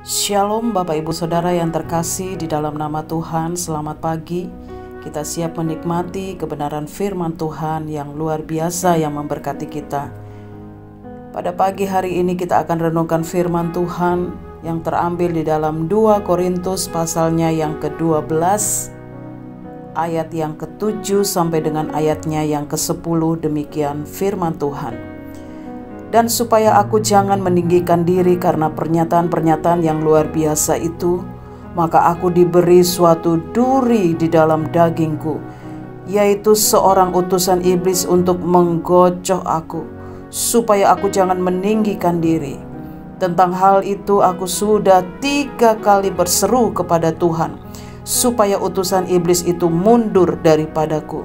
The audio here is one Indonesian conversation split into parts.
Shalom Bapak Ibu Saudara yang terkasih di dalam nama Tuhan, selamat pagi. Kita siap menikmati kebenaran firman Tuhan yang luar biasa yang memberkati kita. Pada pagi hari ini kita akan renungkan firman Tuhan yang terambil di dalam 2 Korintus pasalnya yang ke-12 ayat yang ke-7 sampai dengan ayatnya yang ke-10. Demikian firman Tuhan. Dan supaya aku jangan meninggikan diri karena pernyataan-pernyataan yang luar biasa itu, maka aku diberi suatu duri di dalam dagingku, yaitu seorang utusan iblis untuk menggocoh aku, supaya aku jangan meninggikan diri. Tentang hal itu aku sudah 3 kali berseru kepada Tuhan, supaya utusan iblis itu mundur daripadaku.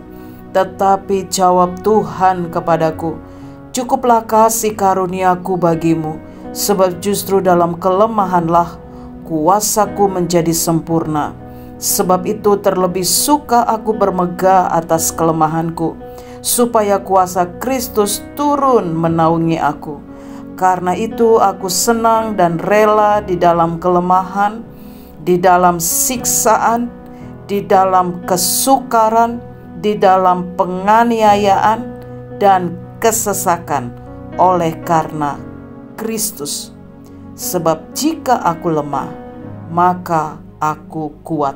Tetapi jawab Tuhan kepadaku, "Cukuplah kasih karuniaku bagimu, sebab justru dalam kelemahanlah kuasaku menjadi sempurna. Sebab itu terlebih suka aku bermegah atas kelemahanku, supaya kuasa Kristus turun menaungi aku. Karena itu aku senang dan rela di dalam kelemahan, di dalam siksaan, di dalam kesukaran, di dalam penganiayaan, dan kesesakan oleh karena Kristus. Sebab jika aku lemah, maka aku kuat."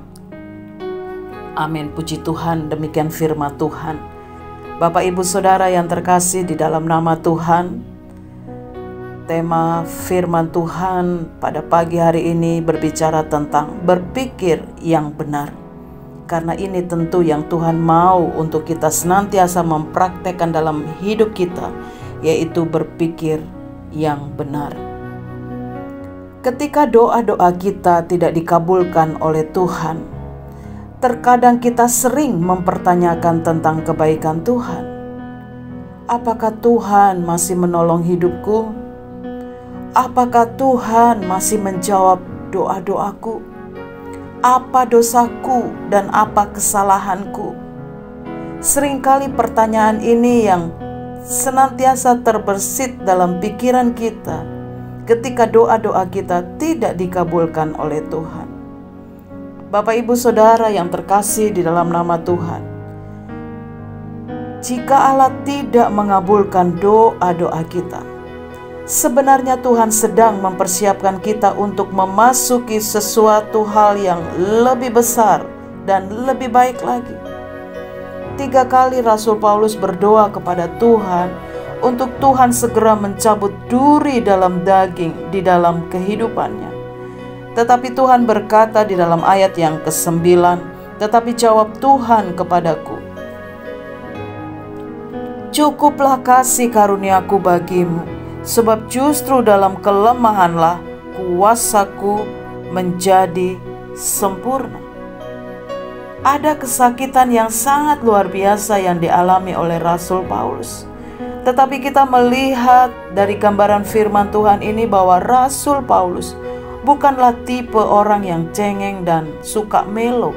Amin, puji Tuhan. Demikian firman Tuhan. Bapak Ibu Saudara yang terkasih di dalam nama Tuhan, tema firman Tuhan pada pagi hari ini berbicara tentang berpikir yang benar. Karena ini tentu yang Tuhan mau untuk kita senantiasa mempraktekkan dalam hidup kita, yaitu berpikir yang benar. Ketika doa-doa kita tidak dikabulkan oleh Tuhan, terkadang kita sering mempertanyakan tentang kebaikan Tuhan. Apakah Tuhan masih menolong hidupku? Apakah Tuhan masih menjawab doa-doaku? Apa dosaku dan apa kesalahanku? Seringkali pertanyaan ini yang senantiasa terbersit dalam pikiran kita ketika doa-doa kita tidak dikabulkan oleh Tuhan. Bapak Ibu Saudara yang terkasih di dalam nama Tuhan, jika Allah tidak mengabulkan doa-doa kita, sebenarnya Tuhan sedang mempersiapkan kita untuk memasuki sesuatu hal yang lebih besar dan lebih baik lagi. 3 kali Rasul Paulus berdoa kepada Tuhan untuk Tuhan segera mencabut duri dalam daging di dalam kehidupannya. Tetapi Tuhan berkata di dalam ayat yang ke-9, "Tetapi jawab Tuhan kepadaku, cukuplah kasih karuniaku bagimu, sebab justru dalam kelemahanlah kuasaku menjadi sempurna." Ada kesakitan yang sangat luar biasa yang dialami oleh Rasul Paulus. Tetapi kita melihat dari gambaran firman Tuhan ini bahwa Rasul Paulus bukanlah tipe orang yang cengeng dan suka melo.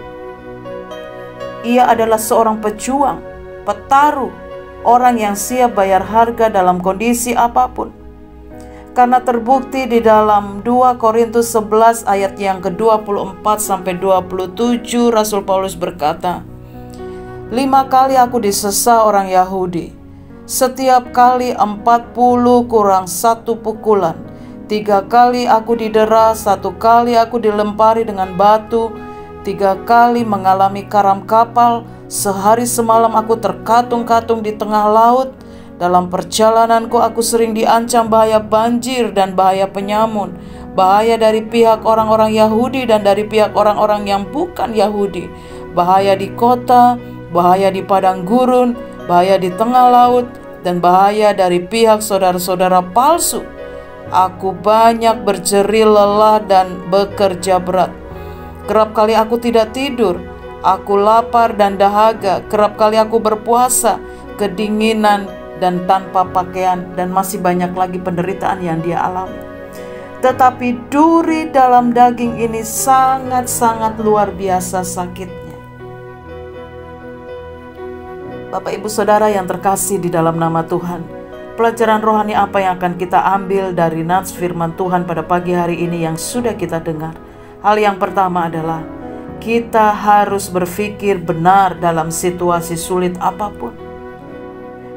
Ia adalah seorang pejuang, petaruh, orang yang siap bayar harga dalam kondisi apapun. Karena terbukti di dalam 2 Korintus 11 ayat yang ke-24 sampai 27, Rasul Paulus berkata, "5 kali aku disesa orang Yahudi, setiap kali 40 kurang 1 pukulan. 3 kali aku didera, 1 kali aku dilempari dengan batu, 3 kali mengalami karam kapal, sehari semalam aku terkatung-katung di tengah laut. Dalam perjalananku aku sering diancam bahaya banjir dan bahaya penyamun, bahaya dari pihak orang-orang Yahudi dan dari pihak orang-orang yang bukan Yahudi, bahaya di kota, bahaya di padang gurun, bahaya di tengah laut, dan bahaya dari pihak saudara-saudara palsu. Aku banyak berjerih lelah dan bekerja berat. Kerap kali aku tidak tidur, aku lapar dan dahaga, kerap kali aku berpuasa, kedinginan dan tanpa pakaian," dan masih banyak lagi penderitaan yang dia alami. Tetapi duri dalam daging ini sangat-sangat luar biasa sakitnya. Bapak Ibu Saudara yang terkasih di dalam nama Tuhan, Pelajaran rohani apa yang akan kita ambil dari nats firman Tuhan pada pagi hari ini yang sudah kita dengar? Hal yang pertama adalah kita harus berpikir benar dalam situasi sulit apapun.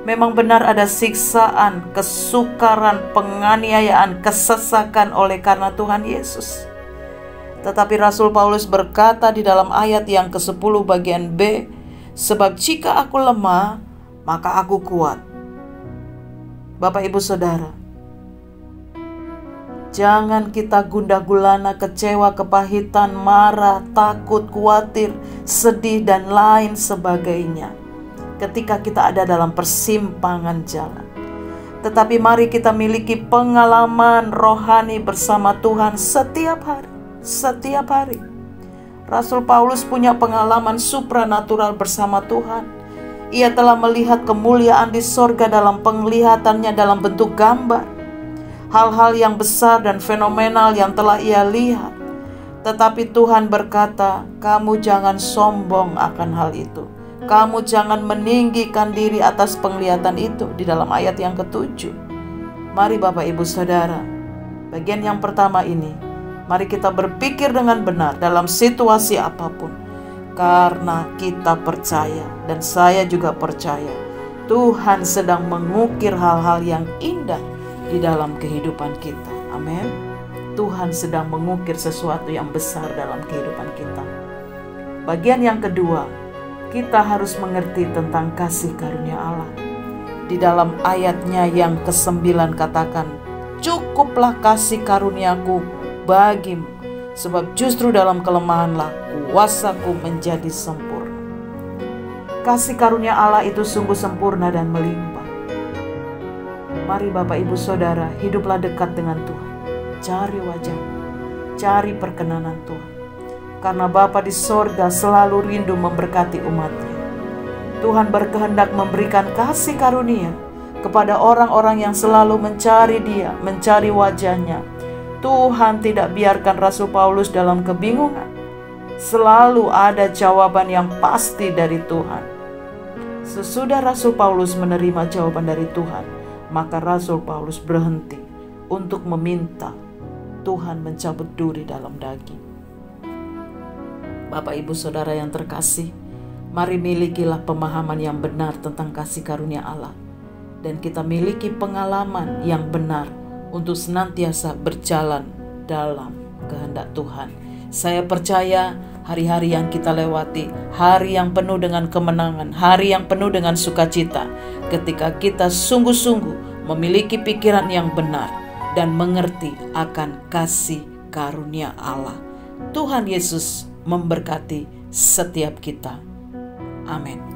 Memang benar ada siksaan, kesukaran, penganiayaan, kesesakan oleh karena Tuhan Yesus. Tetapi Rasul Paulus berkata di dalam ayat yang ke-10 bagian B, sebab jika aku lemah, maka aku kuat. Bapak Ibu Saudara, jangan kita gundah gulana, kecewa, kepahitan, marah, takut, khawatir, sedih, dan lain sebagainya ketika kita ada dalam persimpangan jalan. Tetapi mari kita miliki pengalaman rohani bersama Tuhan setiap hari. Setiap hari. Rasul Paulus punya pengalaman supranatural bersama Tuhan. Ia telah melihat kemuliaan di sorga dalam penglihatannya dalam bentuk gambar. Hal-hal yang besar dan fenomenal yang telah ia lihat. Tetapi Tuhan berkata, kamu jangan sombong akan hal itu. Kamu jangan meninggikan diri atas penglihatan itu, di dalam ayat yang ke-7. Mari Bapak Ibu Saudara, bagian yang pertama ini, mari kita berpikir dengan benar dalam situasi apapun. Karena kita percaya, dan saya juga percaya, Tuhan sedang mengukir hal-hal yang indah di dalam kehidupan kita. Amin. Tuhan sedang mengukir sesuatu yang besar dalam kehidupan kita. Bagian yang kedua, kita harus mengerti tentang kasih karunia Allah. Di dalam ayatnya yang ke-9 katakan, cukuplah kasih karuniaku bagimu, sebab justru dalam kelemahanlah kuasaku menjadi sempurna. Kasih karunia Allah itu sungguh sempurna dan melimpah. Mari Bapak Ibu Saudara, hiduplah dekat dengan Tuhan. Cari wajah, cari perkenanan Tuhan. Karena Bapa di sorga selalu rindu memberkati umatnya. Tuhan berkehendak memberikan kasih karunia kepada orang-orang yang selalu mencari Dia, mencari wajahnya. Tuhan tidak biarkan Rasul Paulus dalam kebingungan. Selalu ada jawaban yang pasti dari Tuhan. Sesudah Rasul Paulus menerima jawaban dari Tuhan, maka Rasul Paulus berhenti untuk meminta Tuhan mencabut duri dalam daging. Bapak Ibu Saudara yang terkasih, mari milikilah pemahaman yang benar tentang kasih karunia Allah. Dan kita miliki pengalaman yang benar untuk senantiasa berjalan dalam kehendak Tuhan. Saya percaya hari-hari yang kita lewati, hari yang penuh dengan kemenangan, hari yang penuh dengan sukacita, ketika kita sungguh-sungguh memiliki pikiran yang benar dan mengerti akan kasih karunia Allah. Tuhan Yesus memberkati setiap kita. Amin.